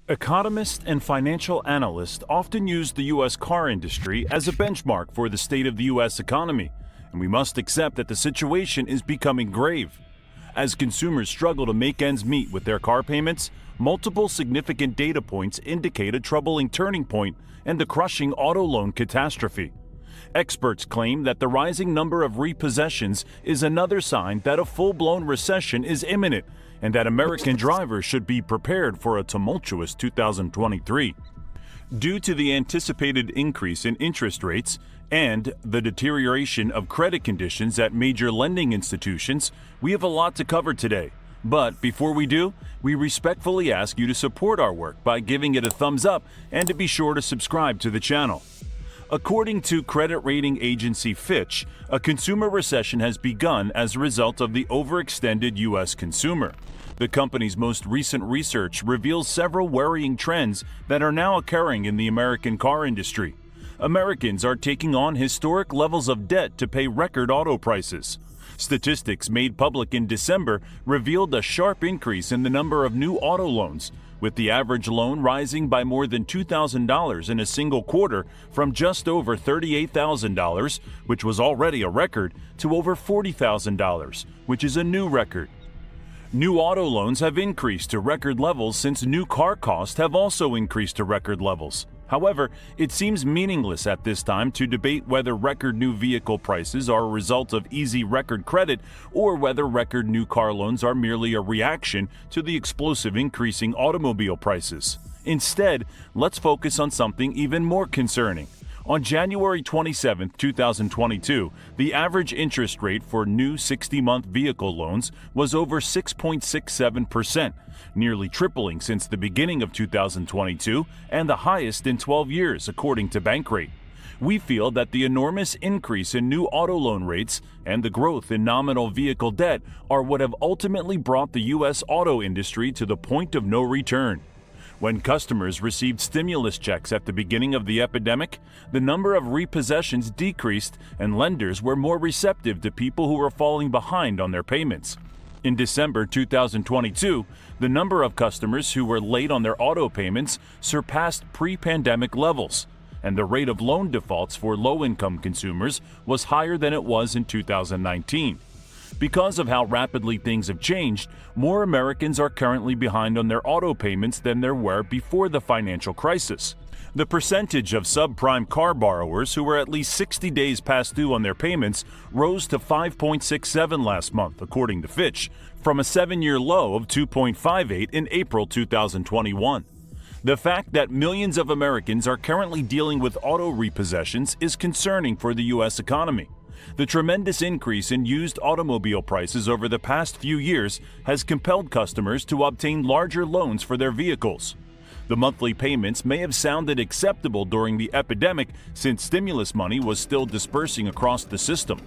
Economists and financial analysts often use the U.S. car industry as a benchmark for the state of the U.S. economy, and we must accept that the situation is becoming grave. As consumers struggle to make ends meet with their car payments, multiple significant data points indicate a troubling turning point and a crushing auto loan catastrophe. Experts claim that the rising number of repossessions is another sign that a full-blown recession is imminent, and that American drivers should be prepared for a tumultuous 2023. Due to the anticipated increase in interest rates and the deterioration of credit conditions at major lending institutions, we have a lot to cover today. But before we do, we respectfully ask you to support our work by giving it a thumbs up and to be sure to subscribe to the channel. According to credit rating agency Fitch, a consumer recession has begun as a result of the overextended U.S. consumer. The company's most recent research reveals several worrying trends that are now occurring in the American car industry. Americans are taking on historic levels of debt to pay record auto prices. Statistics made public in December revealed a sharp increase in the number of new auto loans, with the average loan rising by more than $2,000 in a single quarter from just over $38,000, which was already a record, to over $40,000, which is a new record. New auto loans have increased to record levels since new car costs have also increased to record levels. However, it seems meaningless at this time to debate whether record new vehicle prices are a result of easy record credit or whether record new car loans are merely a reaction to the explosive increasing automobile prices. Instead, let's focus on something even more concerning. On January 27, 2022, the average interest rate for new 60-month vehicle loans was over 6.67%, nearly tripling since the beginning of 2022 and the highest in 12 years, according to Bankrate. We feel that the enormous increase in new auto loan rates and the growth in nominal vehicle debt are what have ultimately brought the U.S. auto industry to the point of no return. When customers received stimulus checks at the beginning of the epidemic, the number of repossessions decreased and lenders were more receptive to people who were falling behind on their payments. In December 2022, the number of customers who were late on their auto payments surpassed pre-pandemic levels, and the rate of loan defaults for low-income consumers was higher than it was in 2019. Because of how rapidly things have changed, more Americans are currently behind on their auto payments than there were before the financial crisis. The percentage of subprime car borrowers who were at least 60 days past due on their payments rose to 5.67 last month, according to Fitch, from a 7-year low of 2.58 in April 2021. The fact that millions of Americans are currently dealing with auto repossessions is concerning for the U.S. economy. The tremendous increase in used automobile prices over the past few years has compelled customers to obtain larger loans for their vehicles. The monthly payments may have sounded acceptable during the epidemic since stimulus money was still dispersing across the system.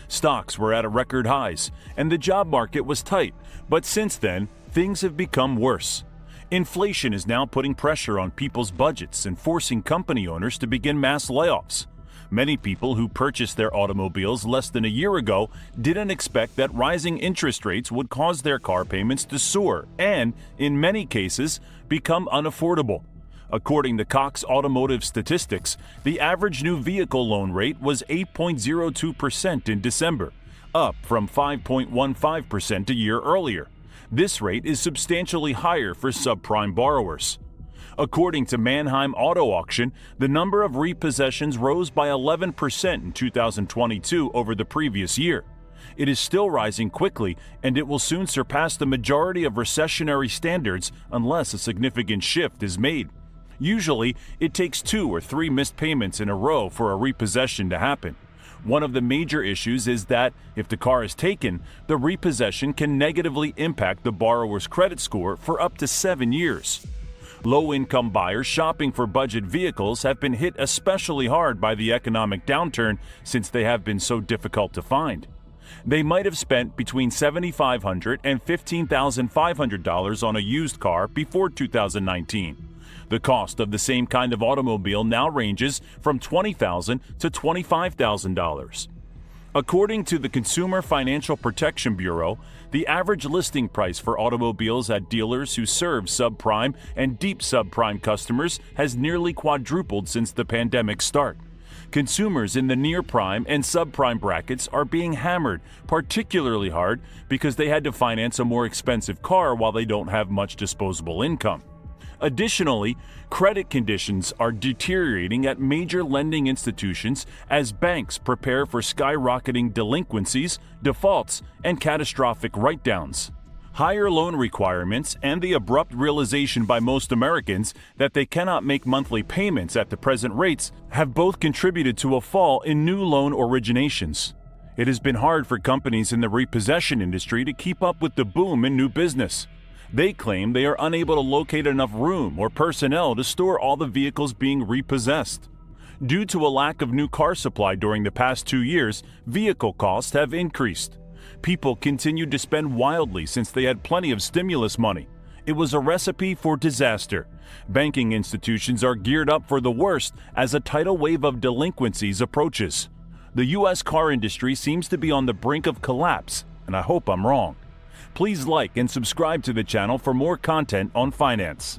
Stocks were at record highs, and the job market was tight, but since then, things have become worse. Inflation is now putting pressure on people's budgets and forcing company owners to begin mass layoffs. Many people who purchased their automobiles less than a year ago didn't expect that rising interest rates would cause their car payments to soar and, in many cases, become unaffordable. According to Cox Automotive Statistics, the average new vehicle loan rate was 8.02% in December, up from 5.15% a year earlier. This rate is substantially higher for subprime borrowers. According to Manheim Auto Auction, the number of repossessions rose by 11% in 2022 over the previous year. It is still rising quickly, and it will soon surpass the majority of recessionary standards unless a significant shift is made. Usually, it takes 2 or 3 missed payments in a row for a repossession to happen. One of the major issues is that, if the car is taken, the repossession can negatively impact the borrower's credit score for up to 7 years. Low-income buyers shopping for budget vehicles have been hit especially hard by the economic downturn since they have been so difficult to find. They might have spent between $7,500 and $15,500 on a used car before 2019. The cost of the same kind of automobile now ranges from $20,000 to $25,000. According to the Consumer Financial Protection Bureau, the average listing price for automobiles at dealers who serve subprime and deep subprime customers has nearly quadrupled since the pandemic's start. Consumers in the near-prime and subprime brackets are being hammered particularly hard because they had to finance a more expensive car while they don't have much disposable income. Additionally, credit conditions are deteriorating at major lending institutions as banks prepare for skyrocketing delinquencies, defaults, and catastrophic write-downs. Higher loan requirements and the abrupt realization by most Americans that they cannot make monthly payments at the present rates have both contributed to a fall in new loan originations. It has been hard for companies in the repossession industry to keep up with the boom in new business. They claim they are unable to locate enough room or personnel to store all the vehicles being repossessed. Due to a lack of new car supply during the past 2 years, vehicle costs have increased. People continued to spend wildly since they had plenty of stimulus money. It was a recipe for disaster. Banking institutions are geared up for the worst as a tidal wave of delinquencies approaches. The U.S. car industry seems to be on the brink of collapse, and I hope I'm wrong. Please like and subscribe to the channel for more content on finance.